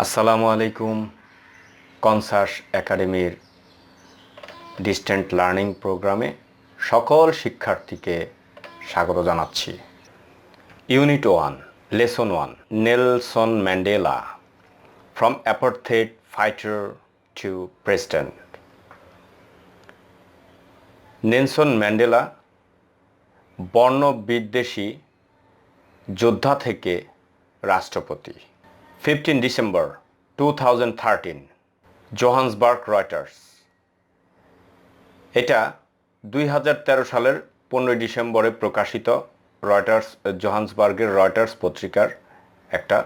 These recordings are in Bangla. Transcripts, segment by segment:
আসসালামু আলাইকুম। কনসাস একাডেমির ডিস্টেন্ট লার্নিং প্রোগ্রামে সকল শিক্ষার্থীকে স্বাগত জানাচ্ছি। Unit 1, lesson 1, Nelson Mandela from apartheid fighter to president. Nelson Mandela বর্ণবিদ্বেষী যোদ্ধা থেকে রাষ্ট্রপতি। 15 ডিসেম্বর 2013, জোহান্সবার্গ, রয়টার্স। এটা 2013 সালের 15 ডিসেম্বরে প্রকাশিত রয়টার্স, জোহান্সবার্গের রয়টার্স পত্রিকার একটা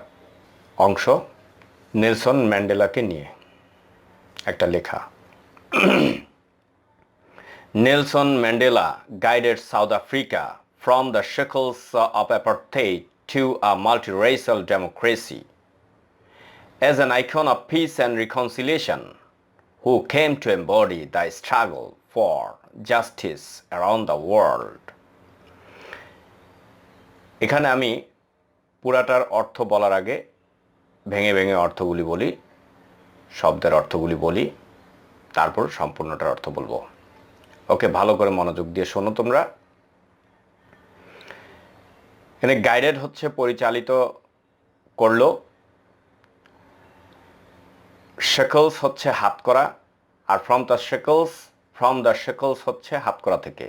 অংশ, নেলসন ম্যান্ডেলাকে নিয়ে একটা লেখা। Nelson Mandela guided South Africa from the shackles of apartheid to a multiracial democracy. As an icon of peace and reconciliation, who came to embody the struggle for justice around the world. এখানে আমি পুরাটার অর্থ বলার আগে ভেঙে ভেঙে অর্থগুলি বলি, শব্দের অর্থগুলি বলি, তারপর সম্পূর্ণটার অর্থ বলবো। ওকে, ভালো করে মনোযোগ দিয়ে শোনো তোমরা। এখানে গাইডেড হচ্ছে পরিচালিত করলো, শেকলস হচ্ছে হাত করা, আর ফ্রম দ্য শেকলস হচ্ছে হাত করা থেকে।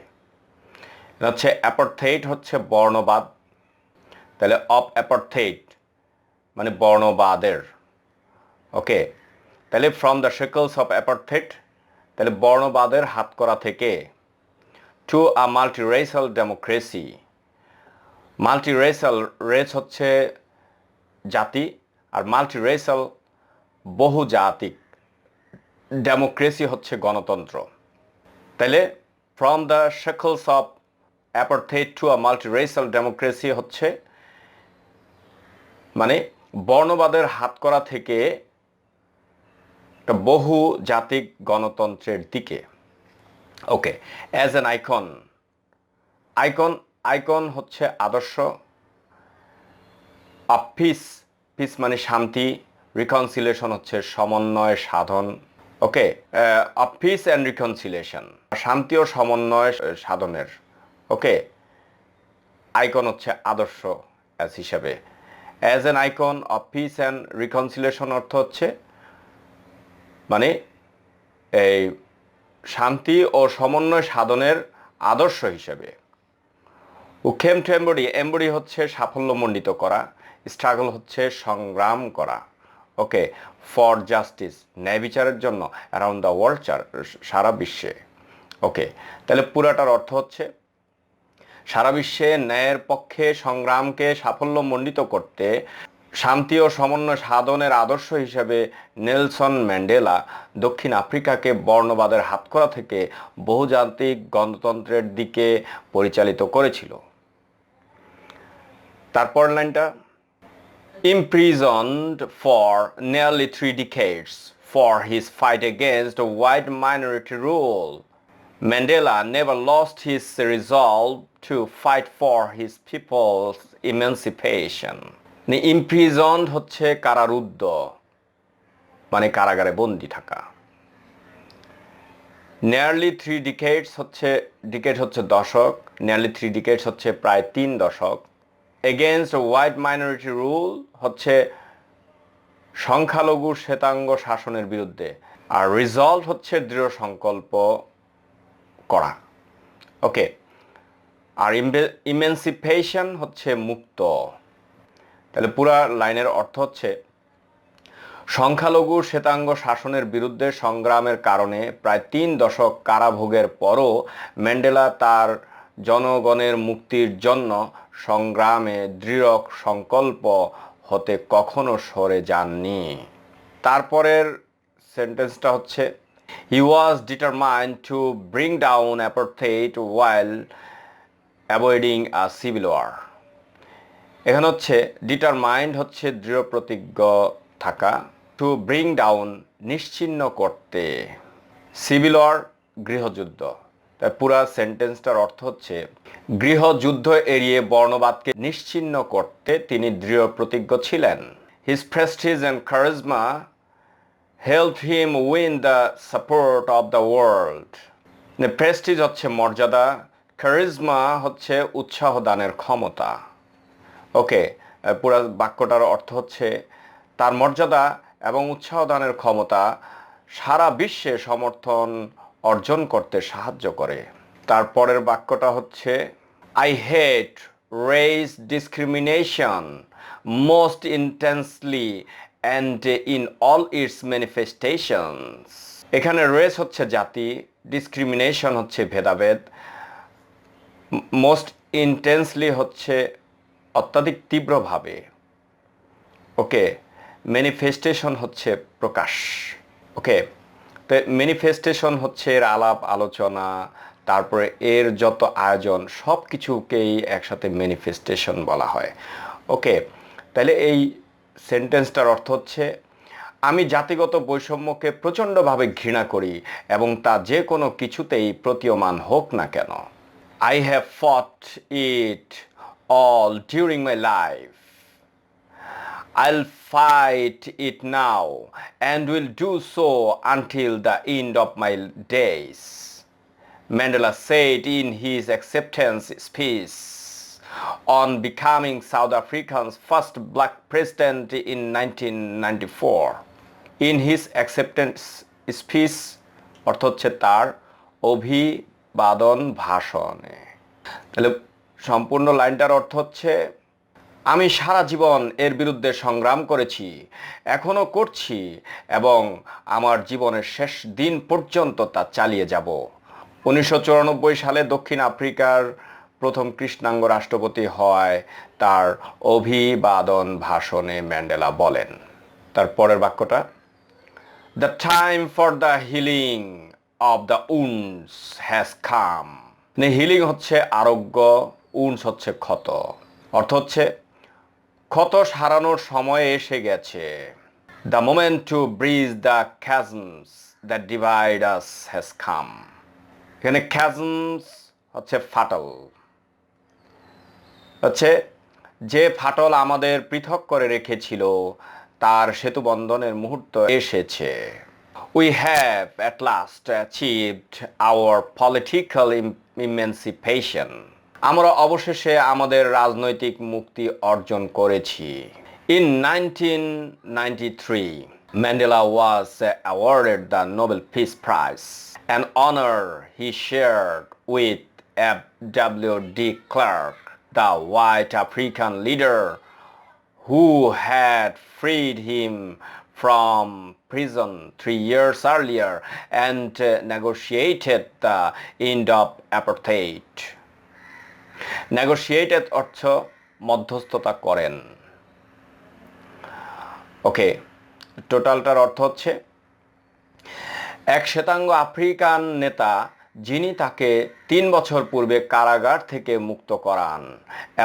হচ্ছে অ্যাপারথেইড হচ্ছে বর্ণবাদ, তাহলে অফ অ্যাপারথেইড মানে বর্ণবাদের। ওকে, তাহলে from the shackles of apartheid, তাহলে বর্ণবাদের হাত করা থেকে, to a multiracial democracy. Multiracial, race হচ্ছে জাতি, আর মাল্টিরেসাল বহুজাতিক, ডেমোক্রেসি হচ্ছে গণতন্ত্র। তাহলে from the shackles of apartheid to a multiracial democracy হচ্ছে মানে বর্ণবাদের হাত করা থেকে একটা বহু জাতিক গণতন্ত্রের দিকে। ওকে, অ্যাজ অ্যান আইকন, আইকন হচ্ছে আদর্শ, অফ পিস, পিস মানে শান্তি, রিকনসিলেশন হচ্ছে সমন্বয় সাধন। ওকে, অফ পিস অ্যান্ড রিকনসিলেশন, শান্তি ও সমন্বয় সাধনের। ওকে, আইকন হচ্ছে আদর্শ অ্যাজ হিসাবে। As an icon of piece and reconciliation অর্থ হচ্ছে মানে এই শান্তি ও সমন্বয় সাধনের আদর্শ হিসেবে। ও কেম টু এম্বডি হচ্ছে সাফল্যমণ্ডিত করা, স্ট্রাগল হচ্ছে সংগ্রাম করা। ওকে, ফর জাস্টিস ন্যায় বিচারের জন্য, অ্যারাউন্ড দ্য ওয়ার্ল্ড সারা বিশ্বে। ওকে, তাহলে পুরাটার অর্থ হচ্ছে সারা বিশ্বে ন্যায়ের পক্ষে সংগ্রামকে সাফল্যমণ্ডিত করতে শান্তি ও সমন্বয় সাধনের আদর্শ হিসেবে নেলসন ম্যান্ডেলা দক্ষিণ আফ্রিকাকে বর্ণবাদের হাতকড়া থেকে বহুজাতিক গণতন্ত্রের দিকে পরিচালিত করেছিল। তারপর লাইনটা, imprisoned for nearly 3 decades for his fight against white minority rule, Mandela never lost his resolve to fight for his people's emancipation. imprisoned হচ্ছে কারারুদ্ধ, মানে কারাগারে বন্দী থাকা। nearly 3 decades হচ্ছে, ডিকেড হচ্ছে দশক, nearly 3 decades হচ্ছে প্রায় 3 দশক। against white minority rule হচ্ছে সংখ্যালঘু শ্বেতাঙ্গ শাসনের বিরুদ্ধে, আর রিজলভ হচ্ছে দৃঢ় সংকল্প করা। ওকে, আর ইমেন্সিপেশন হচ্ছে মুক্ত। তাহলে পুরা লাইনের অর্থ হচ্ছে সংখ্যালঘু শ্বেতাঙ্গ শাসনের বিরুদ্ধে সংগ্রামের কারণে প্রায় 3 দশক কারাভোগের পরও ম্যান্ডেলা তার জনগণের মুক্তির জন্য সংগ্রামে দৃঢ় সংকল্প হতে কখনো সরে যাননি। তারপরের সেন্টেন্সটা হচ্ছে, he was determined to bring down apartheid while avoiding a civil war. এখানে হচ্ছে ডিটারমাইন্ড হচ্ছে দৃঢ় প্রতিজ্ঞ থাকা, টু ব্রিং ডাউন নিশ্চিহ্ন করতে, সিভিল ওয়ার গৃহযুদ্ধ। তাই পুরা সেন্টেন্সটার অর্থ হচ্ছে গৃহযুদ্ধ এড়িয়ে বর্ণবাদকে নিশ্চিহ্ন করতে তিনি দৃঢ় প্রতিজ্ঞ ছিলেন। His prestige and charisma helped him win the support of the world. Prestige হচ্ছে মর্যাদা, charisma হচ্ছে উৎসাহ দানের ক্ষমতা। ওকে, পুরো বাক্যটার অর্থ হচ্ছে তার মর্যাদা এবং উৎসাহ দানের ক্ষমতা সারা বিশ্বে সমর্থন অর্জন করতে সাহায্য করে। তারপরের বাক্যটা হচ্ছে I hate race discrimination most intensely and in all its manifestations. এখানে রেস হচ্ছে জাতি, ডিসক্রিমিনেশন হচ্ছে ভেদাভেদ, মোস্ট ইন্টেন্সলি হচ্ছে অত্যাধিক তীব্রভাবে, ওকে, ম্যানিফেস্টেশন হচ্ছে প্রকাশ। ওকে, তো ম্যানিফেস্টেশন হচ্ছে এর আলাপ আলোচনা, তারপরে এর যত আয়োজন সব কিছুকেই একসাথে ম্যানিফেস্টেশন বলা হয়। ওকে, তাহলে এই সেন্টেন্সটার অর্থ হচ্ছে আমি জাতিগত বৈষম্যকে প্রচণ্ডভাবে ঘৃণা করি এবং তা যে কোনো কিছুতেই প্রতীয়মান হোক না কেন। I have fought it all during my life. I'll fight it now and will do so until the end of my days. Mandela said in his acceptance speech on becoming South Africa's first black president in 1994. In his acceptance speech অর্থ হচ্ছে তার অভিবাদন ভাষণে। তাহলে সম্পূর্ণ লাইনটার অর্থ হচ্ছে আমি সারা জীবন এর বিরুদ্ধে সংগ্রাম করেছি, এখনো করছি এবং আমার জীবনের শেষ দিন পর্যন্ত তা চালিয়ে যাব। 1994 সালে দক্ষিণ আফ্রিকার প্রথম কৃষ্ণাঙ্গ রাষ্ট্রপতি হয় তার অভিবাদন ভাষণে ম্যান্ডেলা বলেন। তারপরের বাক্যটা The time for the healing of the wounds has come. Healing হচ্ছে আরোগ্য, উন্স হচ্ছে ক্ষত, অর্থ হচ্ছে ক্ষত সারানোর সময় এসে গেছে। The moment to bridge the chasms that divide us has come. এখানে chasms হচ্ছে ফাটল, হচ্ছে যে ফাটল আমাদের পৃথক করে রেখেছিল তার সেতুবন্ধনের মুহূর্ত এসেছে। We have at last achieved our political emancipation. আমরা অবশেষে আমাদের রাজনৈতিক মুক্তি অর্জন করেছি। In 1993, Mandela was awarded the Nobel Peace Prize, an honor he shared with F.W.D. Clark, the white African leader who had freed him from prison 3 years earlier and negotiated the end of apartheid. Negotiated অর্থ মধ্যস্থতা করেন। ওকে, টোটালটার অর্থ হচ্ছে এক শ্বেতাঙ্গ আফ্রিকান নেতা যিনি তাকে 3 বছর পূর্বে কারাগার থেকে মুক্ত করান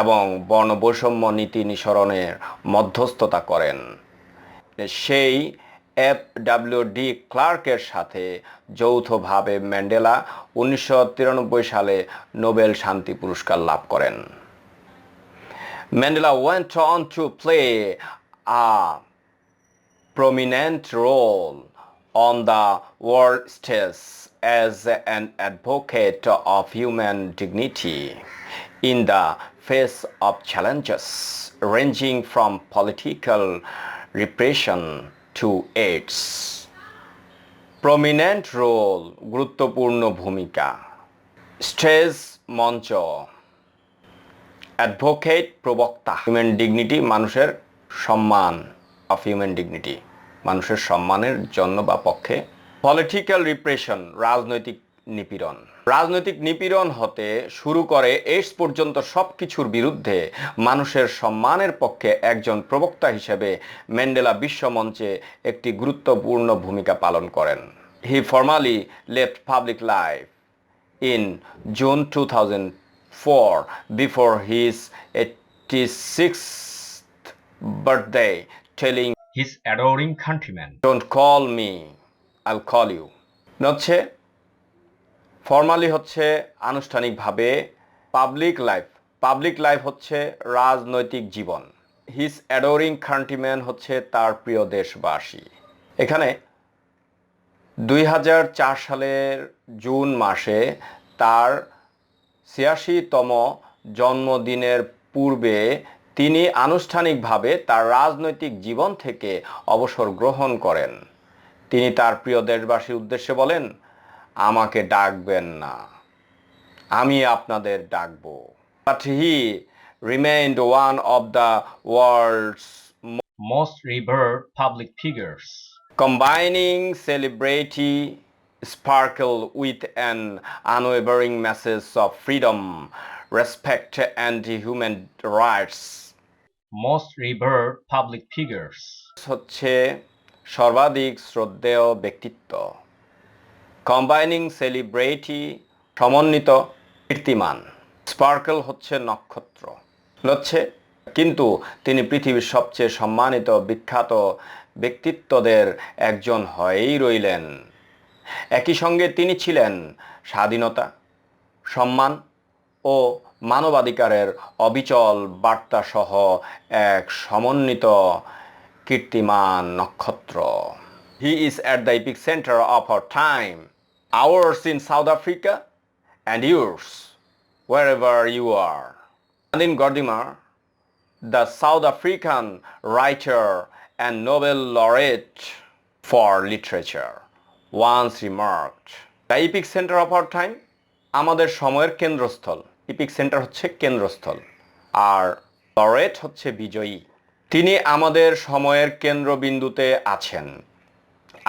এবং বর্ণবৈষম্য নীতি নিঃসরণের মধ্যস্থতা করেন, সেই F.W.D. ক্লার্কের সাথে যৌথভাবে ম্যান্ডেলা 1993 সালে নোবেল শান্তি পুরস্কার লাভ করেন। Mandela went on to play a prominent role on the world stage as an advocate of human dignity in the face of challenges ranging from political repression to AIDS. Prominent role গুরুত্বপূর্ণ ভূমিকা, স্টেজ মঞ্চ, অ্যাডভোকেট প্রবক্তা, হিউম্যান ডিগনিটি মানুষের সম্মান, অফ হিউম্যান ডিগনিটি মানুষের সম্মানের জন্য বা পক্ষে, পলিটিক্যাল রিপ্রেশন রাজনৈতিক নিপীড়ন, রাজনৈতিক নিপীড়ন হতে শুরু করে এইডস পর্যন্ত সব কিছুর বিরুদ্ধে মানুষের সম্মানের পক্ষে একজন প্রবক্তা হিসেবে ম্যান্ডেলা বিশ্বমঞ্চে একটি গুরুত্বপূর্ণ ভূমিকা পালন করেন। He formally left public life in June 2004 before his 86th birthday, telling his adoring countrymen, "Don't call me, I'll call you." হচ্ছে ফর্মালি হচ্ছে আনুষ্ঠানিকভাবে, পাবলিক লাইফ হচ্ছে রাজনৈতিক জীবন, হিজ অ্যাডোরিং কান্ট্রিম্যান হচ্ছে তার প্রিয় দেশবাসী। এখানে 2004 সালের জুন মাসে তার 86তম জন্মদিনের পূর্বে তিনি আনুষ্ঠানিকভাবে তার রাজনৈতিক জীবন থেকে অবসর গ্রহণ করেন। তিনি তার প্রিয় দেশবাসীর উদ্দেশ্যে বলেন, আমাকে ডাকবেন না, আমি আপনাদের ডাকব। But he remained one of the world's most revered public figures, combining celebrity sparkle with an unwavering message of freedom, respect, and human rights. most revered public figures, হচ্ছে সর্বাধিক শ্রদ্ধেয় ব্যক্তিত্ব। কম্বাইনিং সেলিব্রিটি সমন্বিত কীর্তিমান। স্পার্কল হচ্ছে নক্ষত্র হচ্ছে, কিন্তু তিনি পৃথিবীর সবচেয়ে সম্মানিত বিখ্যাত ব্যক্তিত্বদের একজন হয়েই রইলেন। একই সঙ্গে তিনি ছিলেন স্বাধীনতা, সম্মান ও মানবাধিকারের অবিচল বার্তাসহ এক সমন্বিত কীর্তিমান নক্ষত্র। He is at the epicenter of our time, ours in South Africa and yours wherever you are. Nadine Gordimer, the South African writer and Nobel laureate for literature, once remarked, the epicenter of our time, আমাদের সময়ের কেন্দ্রস্থল। ইপিক সেন্টার হচ্ছে কেন্দ্রস্থল, আর লরেট হচ্ছে বিজয়ী। তিনি আমাদের সময়ের কেন্দ্রবিন্দুতে আছেন,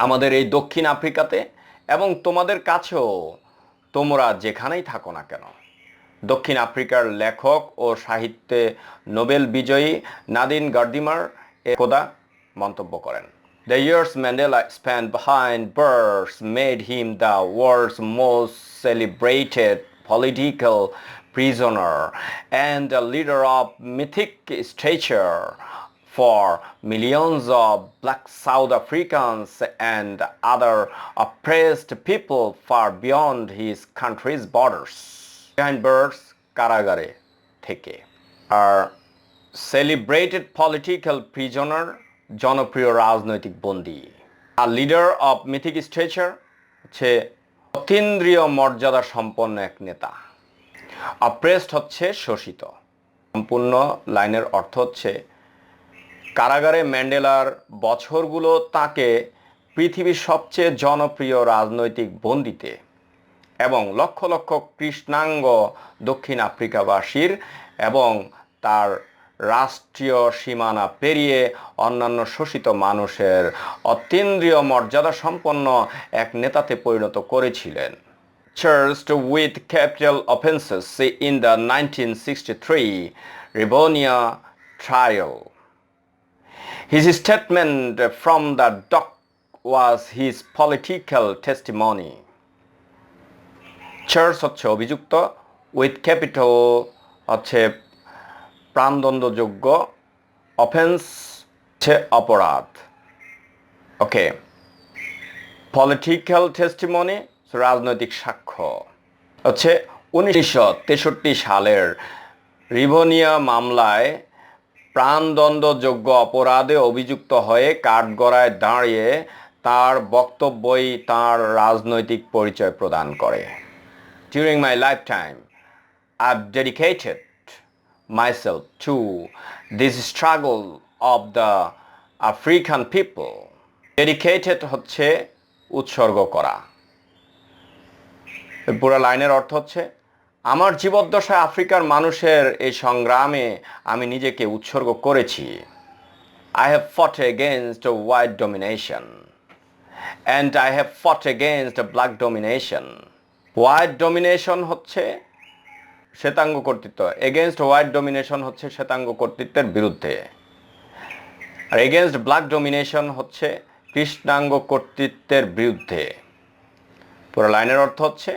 আমাদের এই দক্ষিণ আফ্রিকাতে এবং তোমাদের কাছেও, তোমরা যেখানেই থাকো না কেন। দক্ষিণ আফ্রিকার লেখক ও সাহিত্যে নোবেল বিজয়ী নাদিন গার্দিমার একদা মন্তব্য করেন, The years Mandela spent behind bars made him the world's most celebrated political prisoner and a leader of mythic stature for millions of black South Africans and other oppressed people far beyond his country's borders. Behind bars কারাগারে থেকে। আর celebrated political prisoner জনপ্রিয় রাজনৈতিক বন্দী। আর লিডার অফ মিথিক স্টেচার হচ্ছে অতীন্দ্রিয় মর্যাদা সম্পন্ন এক নেতা। অপ্রেসড হচ্ছে শোষিত। সম্পূর্ণ লাইনের অর্থ হচ্ছে, কারাগারে ম্যান্ডেলার বছরগুলো তাকে পৃথিবীর সবচেয়ে জনপ্রিয় রাজনৈতিক বন্দীতে এবং লক্ষ লক্ষ কৃষ্ণাঙ্গ দক্ষিণ আফ্রিকাবাসীর এবং তার রাষ্ট্রীয় সীমানা পেরিয়ে অন্যান্য শোষিত মানুষের অতীন্দ্রিয় মর্যাদা সম্পন্ন এক নেতাতে পরিণত করেছিলেন। Charged with capital offenses in the 1963 Rivonia trial, his statement from the dock was his political testimony. Charge হচ্ছে অভিযুক্ত, with capital হচ্ছে প্রাণদণ্ডযোগ্য, অফেন্স হচ্ছে অপরাধ। ওকে, পলিটিক্যাল টেস্টিমনি রাজনৈতিক সাক্ষ্য হচ্ছে 1963 সালের রিভোনিয়া মামলায় প্রাণদণ্ডযোগ্য অপরাধে অভিযুক্ত হয়ে কাঠগড়ায় দাঁড়িয়ে তার বক্তব্যই তার রাজনৈতিক পরিচয় প্রদান করে। During my lifetime, I've dedicated myself to this struggle of the African people. Dedicated হচ্ছে উৎসর্গ করা। পুরো লাইনের অর্থ হচ্ছে, আমার জীবদ্দশায় আফ্রিকার মানুষের এই সংগ্রামে আমি নিজেকে উৎসর্গ করেছি। I have fought against white domination and I have fought against black domination. White domination হচ্ছে শ্বেতাঙ্গ কর্তৃত্ব, এগেনস্ট হোয়াইট ডমিনেশন হচ্ছে শ্বেতাঙ্গ কর্তৃত্বের বিরুদ্ধে, আর এগেনস্ট ব্ল্যাক ডমিনেশন হচ্ছে কৃষ্ণাঙ্গ কর্তৃত্বের বিরুদ্ধে। পুরো লাইনের অর্থ হচ্ছে,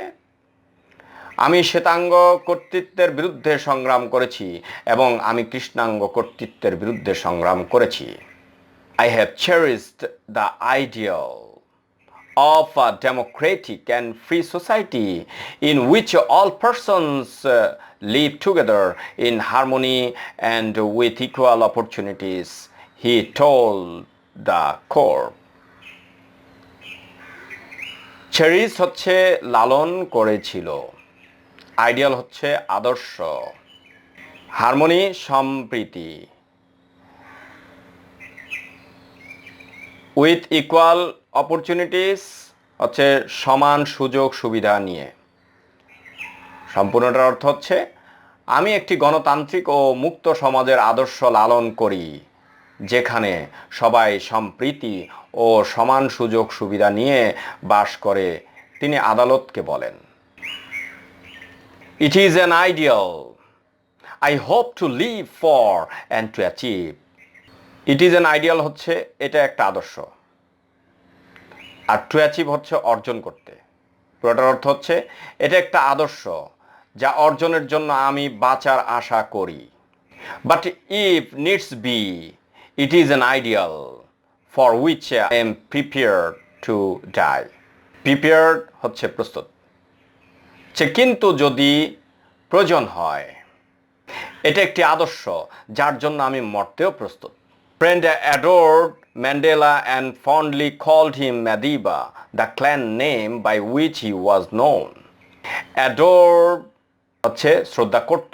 আমি শ্বেতাঙ্গ কর্তৃত্বের বিরুদ্ধে সংগ্রাম করেছি এবং আমি কৃষ্ণাঙ্গ কর্তৃত্বের বিরুদ্ধে সংগ্রাম করেছি। I have cherished the ideal of a democratic and free society in which all persons live together in harmony and with equal opportunities, he told the court. Cherished হচ্ছে লালন করেছিল, আইডিয়াল হচ্ছে আদর্শ, হারমোনি সম্প্রীতি, উইথ ইকুয়াল অপরচুনিটিস হচ্ছে সমান সুযোগ সুবিধা নিয়ে। সম্পূর্ণটার অর্থ হচ্ছে আমি একটি গণতান্ত্রিক ও মুক্ত সমাজের আদর্শ লালন করি যেখানে সবাই সম্প্রীতি ও সমান সুযোগ সুবিধা নিয়ে বাস করে, তিনি আদালতকে বলেন। It is an ideal I hope to live for and to achieve. It is an ideal হচ্ছে এটা একটা আদর্শ, আর টু অ্যাচিভ হচ্ছে অর্জন করতে। পুরোটার অর্থ হচ্ছে এটা একটা আদর্শ যা অর্জনের জন্য আমি বাঁচার আশা করি। But if needs be it is an ideal for which I am prepared to die. Prepared হচ্ছে প্রস্তুত। কিন্তু যদি প্রয়োজন হয়, এটা একটি আদর্শ যার জন্য আমি মরতেও প্রস্তুত। Friend adored Mandela and fondly called him Madiba, the clan name by which he was known. Adored হচ্ছে শ্রদ্ধা করত,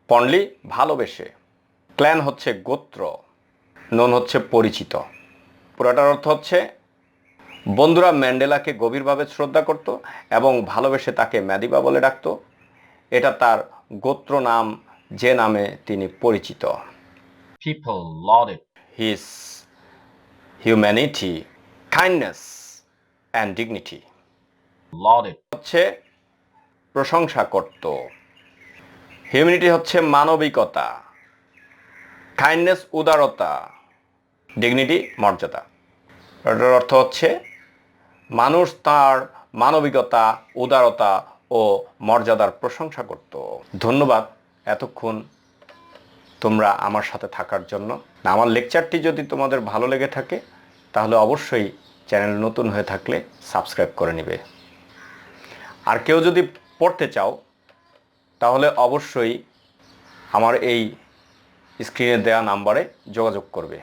ফন্ডলি ভালোবেসে, ক্ল্যান হচ্ছে গোত্র, নোন হচ্ছে পরিচিত। পুরোটার অর্থ হচ্ছে বন্ধুরা ম্যান্ডেলাকে গভীরভাবে শ্রদ্ধা করত এবং ভালোবেসে তাকে ম্যাদিবা বলে ডাকত। এটা তার গোত্র নাম, যে নামে তিনি পরিচিত। People lauded His humanity, kindness and dignity হচ্ছে প্রশংসা করত। হিউম্যানিটি হচ্ছে মানবিকতা, কাইন্ডনেস উদারতা, ডিগনিটি মর্যাদা। এটার অর্থ হচ্ছে মানুষ তার মানবিকতা, উদারতা ও মর্যাদার প্রশংসা করত। ধন্যবাদ এতক্ষণ তোমরা আমার সাথে থাকার জন্য। আমার লেকচারটি যদি তোমাদের ভালো লেগে থাকে তাহলে অবশ্যই চ্যানেল নতুন হয়ে থাকলে সাবস্ক্রাইব করে নেবে। আর কেউ যদি পড়তে চাও তাহলে অবশ্যই আমার এই স্ক্রিনে দেওয়া নাম্বারে যোগাযোগ করবে।